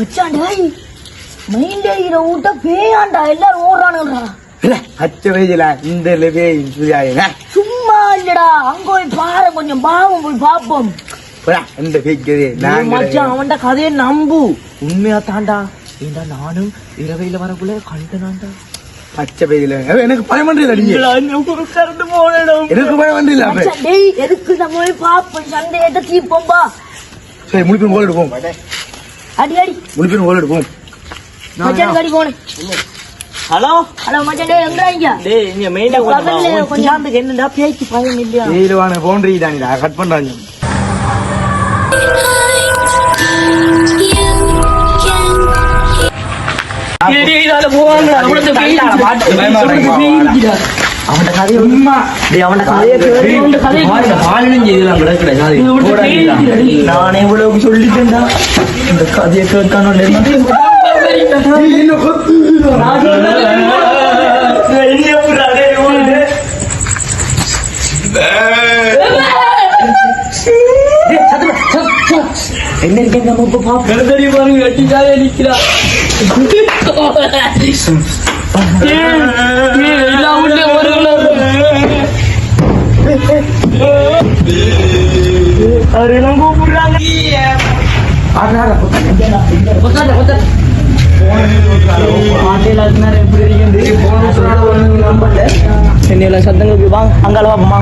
மச்சான் மைண்ட விட்ட பேயாண்டா எல்லாரும் ஓடுறானுங்கடா. அச்ச வயதுல இந்த சும்மா இல்லடா, அங்க போய் பாரு, கொஞ்சம் பாவம் போய் பாப்போம். மச்சான் அவன்ட கதையை நம்பு, உண்மையா தாண்டா. ஏண்டா நானும் இரவையில வரக்குள்ள கண்டனாண்டா. பச்சை வயதுல எனக்கு பயம் பண்றீங்க, எனக்கு பயம் பண்றீங்க. எதுக்கு நம்ம போய் பாப்போம், சண்டையிட்ட தீப்போம்பா. சரி முடிப்பின் கோல் எடுப்போம். அடி அடி முடிப்பின் கோல் எடுப்போம். மச்சான் கடி போனே. ஹலோ ஹலோ மச்சான், டேய் எங்கறாங்க? டேய் இங்க மெயினா கொஞ்சம் ஆந்துக்கு என்னடா பேச்சு பயம் இல்லையா? ஏழுவான போன்றீ தான்டா, கட் பண்றாங்க. அவன் கதையை நான் எவ்வளவு சொல்லிட்டேன்டா, இந்த கதையை கேட்கானு என்ன இருக்கேன் நம்ம இப்ப பாப்போம். பாருங்க வெட்டிக்காவே நிக்கிறா. அவரெல்லாம் கூப்பிடுறாங்க. சத்தங்க வாங்க, அங்கால வாப்பமா.